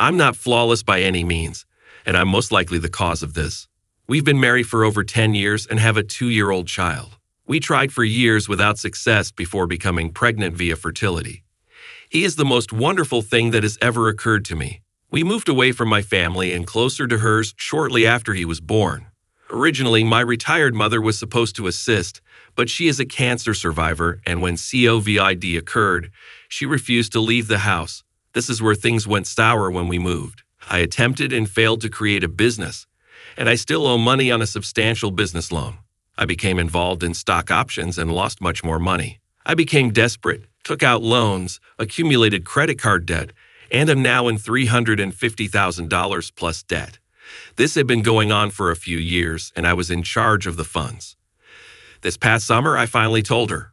I'm not flawless by any means, and I'm most likely the cause of this. We've been married for over 10 years and have a 2-year-old child. We tried for years without success before becoming pregnant via fertility. He is the most wonderful thing that has ever occurred to me. We moved away from my family and closer to hers shortly after he was born. Originally, my retired mother was supposed to assist, but she is a cancer survivor, and when COVID occurred, she refused to leave the house. This is where things went sour when we moved. I attempted and failed to create a business, and I still owe money on a substantial business loan. I became involved in stock options and lost much more money. I became desperate, took out loans, accumulated credit card debt, and am now in $350,000 plus debt. This had been going on for a few years, and I was in charge of the funds. This past summer, I finally told her.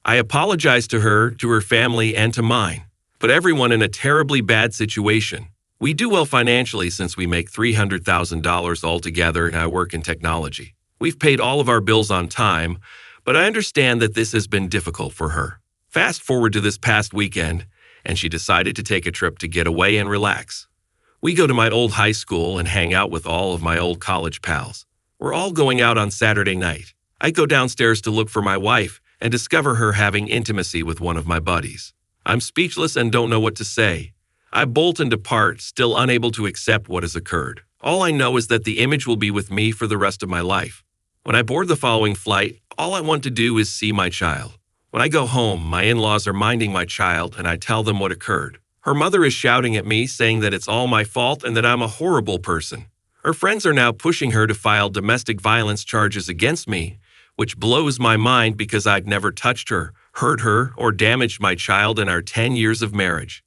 I apologized to her family, and to mine, but everyone in a terribly bad situation. We do well financially since we make $300,000 altogether, and I work in technology. We've paid all of our bills on time, but I understand that this has been difficult for her. Fast forward to this past weekend, and she decided to take a trip to get away and relax. We go to my old high school and hang out with all of my old college pals. We're all going out on Saturday night. I go downstairs to look for my wife and discover her having intimacy with one of my buddies. I'm speechless and don't know what to say. I bolt and depart, still unable to accept what has occurred. All I know is that the image will be with me for the rest of my life. When I board the following flight, all I want to do is see my child. When I go home, my in-laws are minding my child, and I tell them what occurred. Her mother is shouting at me, saying that it's all my fault and that I'm a horrible person. Her friends are now pushing her to file domestic violence charges against me, which blows my mind because I've never touched her, hurt her, or damaged my child in our 10 years of marriage.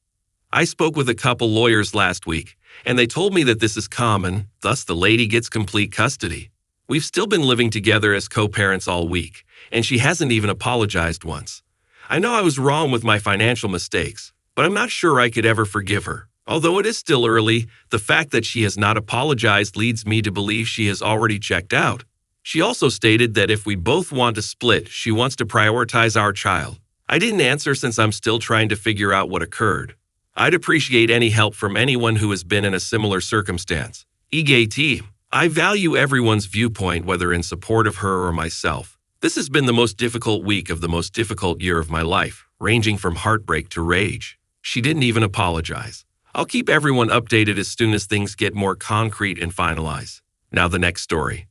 I spoke with a couple lawyers last week, and they told me that this is common, thus the lady gets complete custody. We've still been living together as co-parents all week, and she hasn't even apologized once. I know I was wrong with my financial mistakes, but I'm not sure I could ever forgive her. Although it is still early, the fact that she has not apologized leads me to believe she has already checked out. She also stated that if we both want to split, she wants to prioritize our child. I didn't answer since I'm still trying to figure out what occurred. I'd appreciate any help from anyone who has been in a similar circumstance. EGT, I value everyone's viewpoint, whether in support of her or myself. This has been the most difficult week of the most difficult year of my life, ranging from heartbreak to rage. She didn't even apologize. I'll keep everyone updated as soon as things get more concrete and finalized. Now the next story.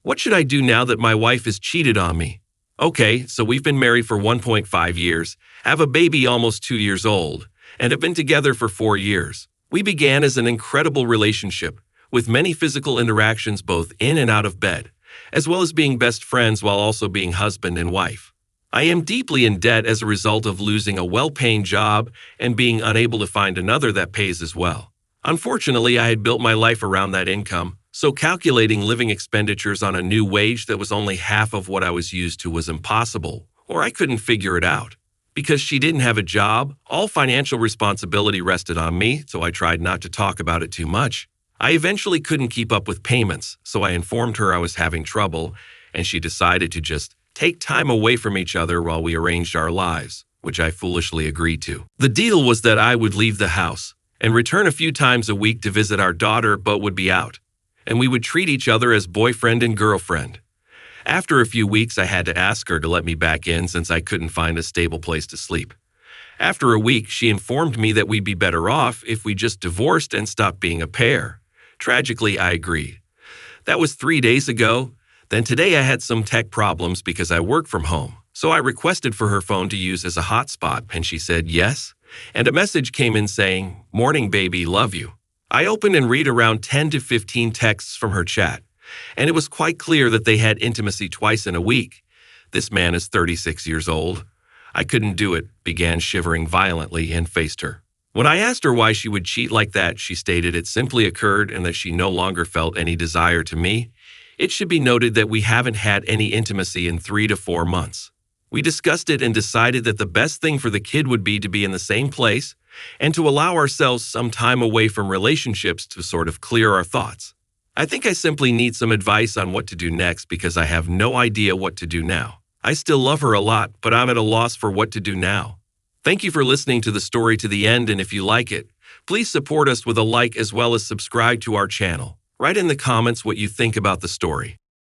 What should I do now that my wife has cheated on me? Okay, so we've been married for 1.5 years, have a baby almost 2 years old, and have been together for 4 years. We began as an incredible relationship, with many physical interactions both in and out of bed, as well as being best friends while also being husband and wife. I am deeply in debt as a result of losing a well-paying job and being unable to find another that pays as well. Unfortunately, I had built my life around that income, so calculating living expenditures on a new wage that was only half of what I was used to was impossible, or I couldn't figure it out. Because she didn't have a job, all financial responsibility rested on me, so I tried not to talk about it too much. I eventually couldn't keep up with payments, so I informed her I was having trouble, and she decided to just take time away from each other while we arranged our lives, which I foolishly agreed to. The deal was that I would leave the house and return a few times a week to visit our daughter, but would be out, and we would treat each other as boyfriend and girlfriend. After a few weeks, I had to ask her to let me back in since I couldn't find a stable place to sleep. After a week, she informed me that we'd be better off if we just divorced and stopped being a pair. Tragically, I agreed. That was 3 days ago. Then today I had some tech problems because I work from home, so I requested for her phone to use as a hotspot, and she said yes, and a message came in saying, "Morning, baby, love you." I opened and read around 10 to 15 texts from her chat, and it was quite clear that they had intimacy twice in a week. This man is 36 years old. I couldn't do it, began shivering violently, and faced her. When I asked her why she would cheat like that, she stated it simply occurred and that she no longer felt any desire to me. It should be noted that we haven't had any intimacy in 3 to 4 months. We discussed it and decided that the best thing for the kid would be to be in the same place and to allow ourselves some time away from relationships to sort of clear our thoughts. I think I simply need some advice on what to do next because I have no idea what to do now. I still love her a lot, but I'm at a loss for what to do now. Thank you for listening to the story to the end, and if you like it, Please support us with a like as well as subscribe to our channel. Write in the comments what you think about the story.